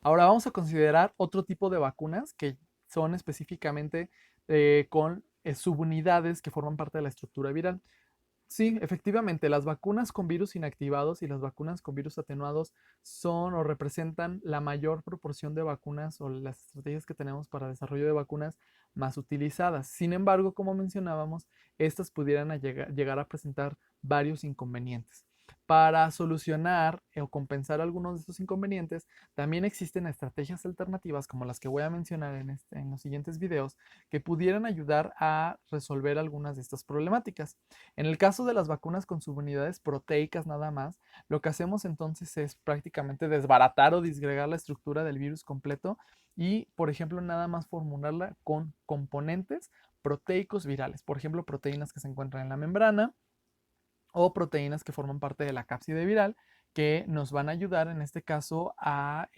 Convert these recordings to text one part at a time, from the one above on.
Ahora vamos a considerar otro tipo de vacunas que son específicamente con subunidades que forman parte de la estructura viral. Sí, efectivamente, las vacunas con virus inactivados y las vacunas con virus atenuados son o representan la mayor proporción de vacunas o las estrategias que tenemos para desarrollo de vacunas más utilizadas. Sin embargo, como mencionábamos, estas pudieran llegar a presentar varios inconvenientes. Para solucionar o compensar algunos de estos inconvenientes, también existen estrategias alternativas como las que voy a mencionar en los siguientes videos que pudieran ayudar a resolver algunas de estas problemáticas. En el caso de las vacunas con subunidades proteicas nada más, lo que hacemos entonces es prácticamente desbaratar o disgregar la estructura del virus completo y, por ejemplo, nada más formularla con componentes proteicos virales, por ejemplo, proteínas que se encuentran en la membrana o proteínas que forman parte de la cápside viral que nos van a ayudar en este caso a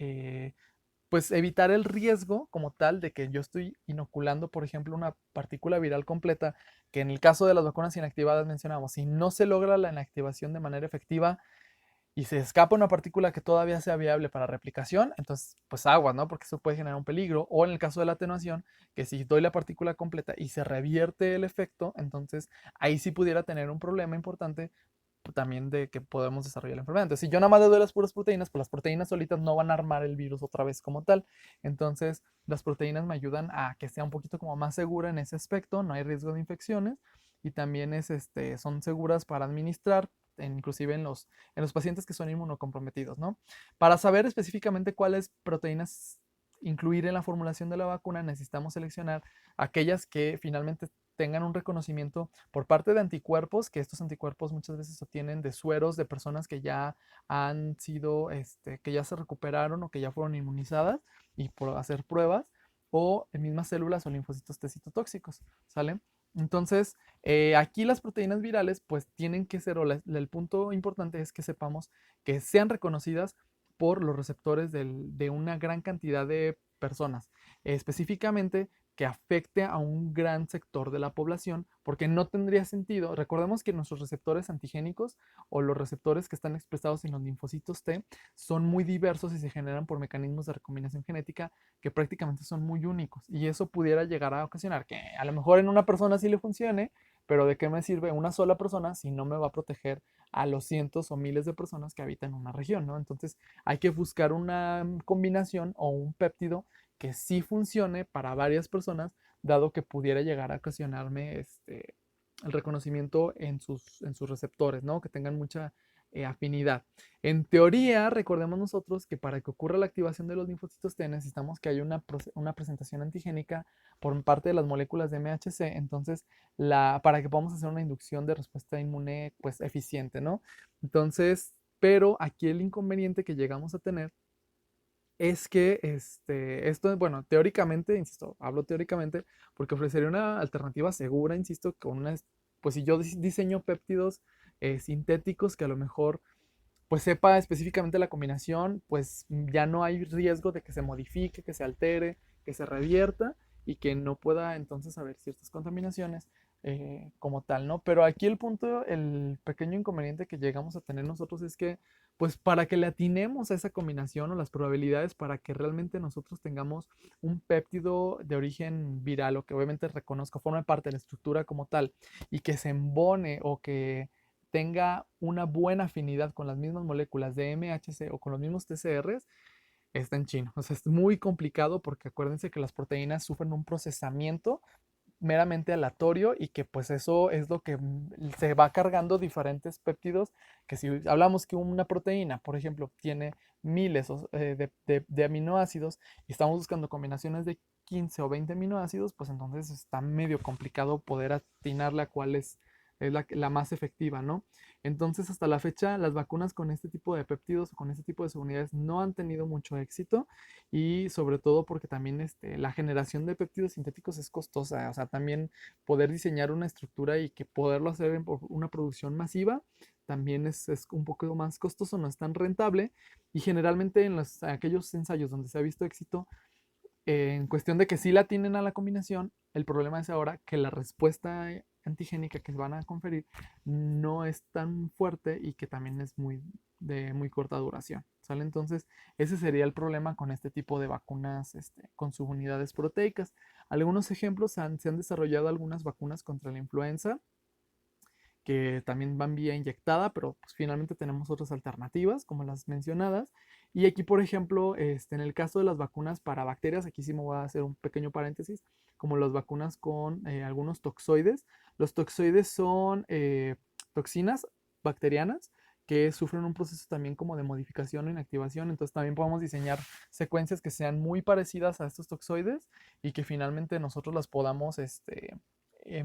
pues evitar el riesgo como tal de que yo estoy inoculando, por ejemplo, una partícula viral completa, que en el caso de las vacunas inactivadas mencionamos, si no se logra la inactivación de manera efectiva y se escapa una partícula que todavía sea viable para replicación, entonces pues aguas, ¿no? Porque eso puede generar un peligro. O en el caso de la atenuación, que si doy la partícula completa y se revierte el efecto, entonces ahí sí pudiera tener un problema importante también de que podemos desarrollar la enfermedad. Entonces, si yo nada más le doy las puras proteínas, pues las proteínas solitas no van a armar el virus otra vez como tal. Entonces, las proteínas me ayudan a que sea un poquito como más segura en ese aspecto, no hay riesgo de infecciones y también son seguras para administrar, inclusive en los pacientes que son inmunocomprometidos, ¿no? Para saber específicamente cuáles proteínas incluir en la formulación de la vacuna, necesitamos seleccionar aquellas que finalmente tengan un reconocimiento por parte de anticuerpos, que estos anticuerpos muchas veces se obtienen de sueros de personas que ya han sido, que ya se recuperaron o que ya fueron inmunizadas y por hacer pruebas, o en mismas células o linfocitos T citotóxicos, ¿sale? Entonces, aquí las proteínas virales pues tienen que ser, el punto importante es que sepamos que sean reconocidas por los receptores de una gran cantidad de personas. Específicamente que afecte a un gran sector de la población, porque no tendría sentido. Recordemos que nuestros receptores antigénicos o los receptores que están expresados en los linfocitos T son muy diversos y se generan por mecanismos de recombinación genética que prácticamente son muy únicos. Y eso pudiera llegar a ocasionar que a lo mejor en una persona sí le funcione, pero ¿de qué me sirve una sola persona si no me va a proteger a los cientos o miles de personas que habitan en una región, ¿no? Entonces hay que buscar una combinación o un péptido que sí funcione para varias personas, dado que pudiera llegar a ocasionarme el reconocimiento en sus receptores, ¿no? Que tengan mucha afinidad. En teoría, recordemos nosotros que para que ocurra la activación de los linfocitos T necesitamos que haya una presentación antigénica por parte de las moléculas de MHC, entonces para que podamos hacer una inducción de respuesta inmune pues eficiente, ¿no? Entonces, pero aquí el inconveniente que llegamos a tener es que esto, bueno, teóricamente, insisto, hablo teóricamente, porque ofrecería una alternativa segura, insisto, pues si yo diseño péptidos sintéticos que a lo mejor pues sepa específicamente la combinación, pues ya no hay riesgo de que se modifique, que se altere, que se revierta y que no pueda entonces haber ciertas contaminaciones como tal, ¿no? Pero aquí el punto, el pequeño inconveniente que llegamos a tener nosotros es que, pues para que le atinemos a esa combinación o las probabilidades para que realmente nosotros tengamos un péptido de origen viral o que obviamente reconozca, forme parte de la estructura como tal y que se embone o que tenga una buena afinidad con las mismas moléculas de MHC o con los mismos TCRs, está en chino. O sea, es muy complicado porque acuérdense que las proteínas sufren un procesamiento meramente aleatorio y que pues eso es lo que se va cargando diferentes péptidos, que si hablamos que una proteína, por ejemplo, tiene miles de aminoácidos y estamos buscando combinaciones de 15 o 20 aminoácidos, pues entonces está medio complicado poder atinarle a cuál es la más efectiva, ¿no? Entonces, hasta la fecha, las vacunas con este tipo de péptidos o con este tipo de subunidades no han tenido mucho éxito y sobre todo porque también la generación de péptidos sintéticos es costosa, o sea, también poder diseñar una estructura y que poderlo hacer en una producción masiva también es un poco más costoso, no es tan rentable y generalmente en aquellos ensayos donde se ha visto éxito, en cuestión de que sí la tienen a la combinación, el problema es ahora que la respuesta antigénica que van a conferir no es tan fuerte y que también es de muy corta duración. ¿sale? Entonces, ese sería el problema con este tipo de vacunas con subunidades proteicas. Algunos ejemplos, se han desarrollado algunas vacunas contra la influenza, que también van vía inyectada, pero pues, finalmente tenemos otras alternativas, como las mencionadas. Y aquí, por ejemplo, en el caso de las vacunas para bacterias, aquí sí me voy a hacer un pequeño paréntesis, como las vacunas con algunos toxoides. Los toxoides son toxinas bacterianas que sufren un proceso también como de modificación o inactivación, entonces también podemos diseñar secuencias que sean muy parecidas a estos toxoides y que finalmente nosotros las podamos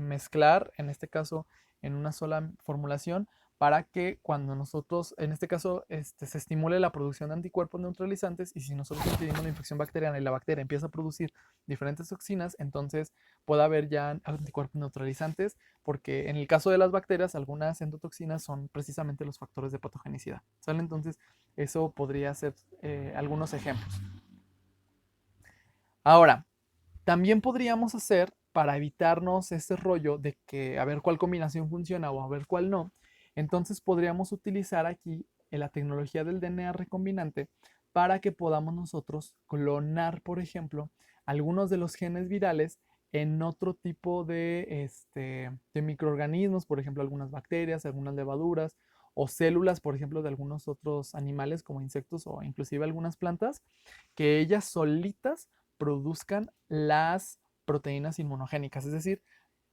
mezclar, en este caso en una sola formulación, para que cuando nosotros, en este caso, se estimule la producción de anticuerpos neutralizantes, y si nosotros impedimos la infección bacteriana y la bacteria empieza a producir diferentes toxinas, entonces puede haber ya anticuerpos neutralizantes, porque en el caso de las bacterias, algunas endotoxinas son precisamente los factores de patogenicidad, ¿sale? Entonces, eso podría ser algunos ejemplos. Ahora, también podríamos hacer, para evitarnos este rollo de que a ver cuál combinación funciona o a ver cuál no, entonces podríamos utilizar aquí la tecnología del DNA recombinante para que podamos nosotros clonar, por ejemplo, algunos de los genes virales en otro tipo de microorganismos, por ejemplo, algunas bacterias, algunas levaduras o células, por ejemplo, de algunos otros animales como insectos o inclusive algunas plantas, que ellas solitas produzcan las proteínas inmunogénicas. Es decir,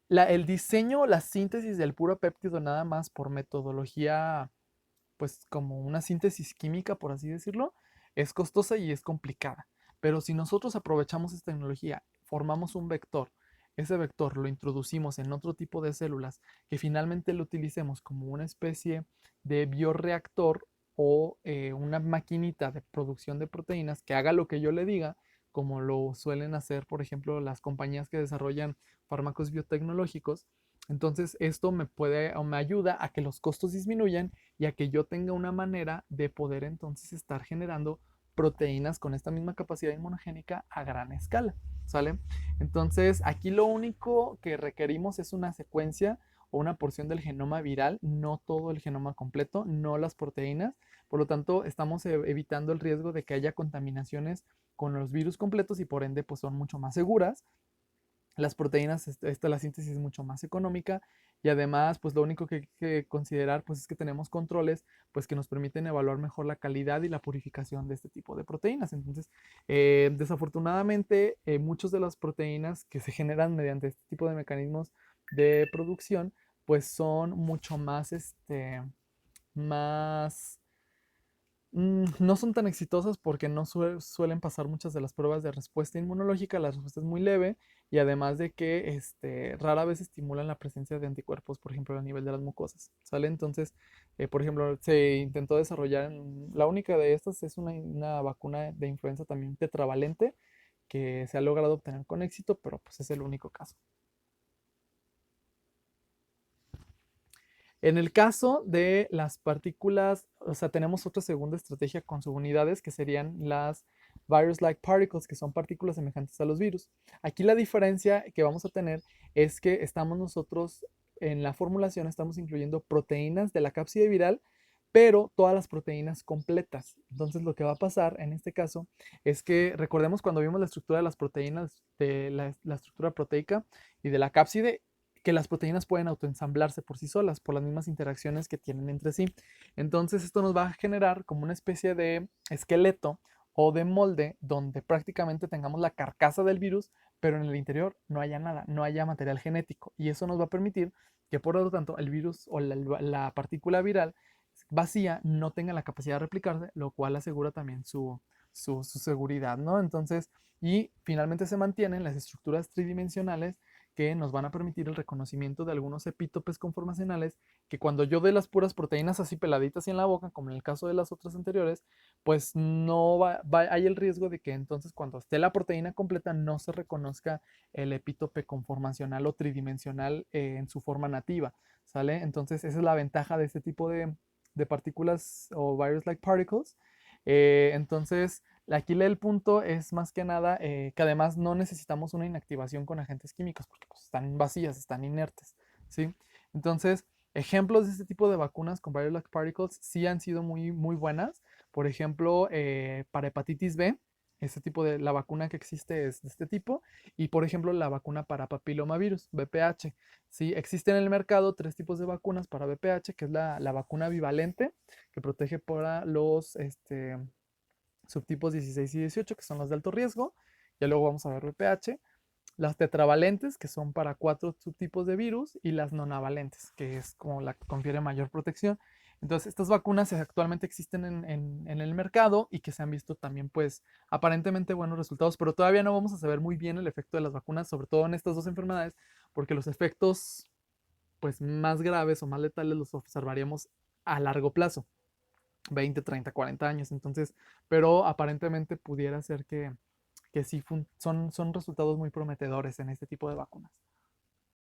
el diseño, la síntesis del puro péptido nada más por metodología, pues como una síntesis química, por así decirlo, es costosa y es complicada. Pero si nosotros aprovechamos esta tecnología, formamos un vector, ese vector lo introducimos en otro tipo de células que finalmente lo utilicemos como una especie de bioreactor o una maquinita de producción de proteínas que haga lo que yo le diga, como lo suelen hacer, por ejemplo, las compañías que desarrollan fármacos biotecnológicos. Entonces, esto me puede o me ayuda a que los costos disminuyan y a que yo tenga una manera de poder entonces estar generando proteínas con esta misma capacidad inmunogénica a gran escala, ¿sale? Entonces, aquí lo único que requerimos es una secuencia o una porción del genoma viral, no todo el genoma completo, no las proteínas. Por lo tanto, estamos evitando el riesgo de que haya contaminaciones con los virus completos y por ende pues son mucho más seguras. Las proteínas, la síntesis es mucho más económica y además, pues lo único que hay que considerar, pues es que tenemos controles, pues que nos permiten evaluar mejor la calidad y la purificación de este tipo de proteínas. Entonces, desafortunadamente, muchas de las proteínas que se generan mediante este tipo de mecanismos de producción, pues son mucho más, más no son tan exitosas porque no suelen pasar muchas de las pruebas de respuesta inmunológica, la respuesta es muy leve y además de que rara vez estimulan la presencia de anticuerpos, por ejemplo, a nivel de las mucosas, ¿sale? Entonces, por ejemplo, se intentó desarrollar, la única de estas es una vacuna de influenza también tetravalente que se ha logrado obtener con éxito, pero pues es el único caso. En el caso de las partículas, o sea, tenemos otra segunda estrategia con subunidades que serían las virus-like particles, que son partículas semejantes a los virus. Aquí la diferencia que vamos a tener es que estamos nosotros en la formulación, estamos incluyendo proteínas de la cápside viral, pero todas las proteínas completas. Entonces lo que va a pasar en este caso es que recordemos cuando vimos la estructura de las proteínas, de la estructura proteica y de la cápside, que las proteínas pueden autoensamblarse por sí solas, por las mismas interacciones que tienen entre sí. Entonces esto nos va a generar como una especie de esqueleto o de molde donde prácticamente tengamos la carcasa del virus, pero en el interior no haya nada, no haya material genético. Y eso nos va a permitir que por lo tanto el virus o la partícula viral vacía no tenga la capacidad de replicarse, lo cual asegura también su seguridad, ¿no? Entonces, y finalmente se mantienen las estructuras tridimensionales que nos van a permitir el reconocimiento de algunos epítopes conformacionales que cuando yo dé las puras proteínas así peladitas y en la boca, como en el caso de las otras anteriores, pues no hay el riesgo de que entonces cuando esté la proteína completa no se reconozca el epítope conformacional o tridimensional en su forma nativa, ¿sale? Entonces esa es la ventaja de este tipo de partículas o virus-like particles. Entonces, aquí el punto es más que nada que además no necesitamos una inactivación con agentes químicos porque pues, están vacías, están inertes, ¿sí? Entonces, ejemplos de este tipo de vacunas con virus-like particles sí han sido muy, muy buenas. Por ejemplo, para hepatitis B, la vacuna que existe es de este tipo. Y por ejemplo, la vacuna para papilomavirus, VPH. Sí, existen en el mercado tres tipos de vacunas para VPH, que es la vacuna bivalente, que protege para los subtipos 16 y 18, que son los de alto riesgo. Ya luego vamos a ver VPH. Las tetravalentes, que son para 4 subtipos de virus, y las nonavalentes, que es como la que confiere mayor protección. Entonces, estas vacunas actualmente existen en el mercado y que se han visto también, pues, aparentemente buenos resultados, pero todavía no vamos a saber muy bien el efecto de las vacunas, sobre todo en estas dos enfermedades, porque los efectos, pues, más graves o más letales los observaríamos a largo plazo, 20, 30, 40 años. Entonces, pero aparentemente pudiera ser que sí son resultados muy prometedores en este tipo de vacunas.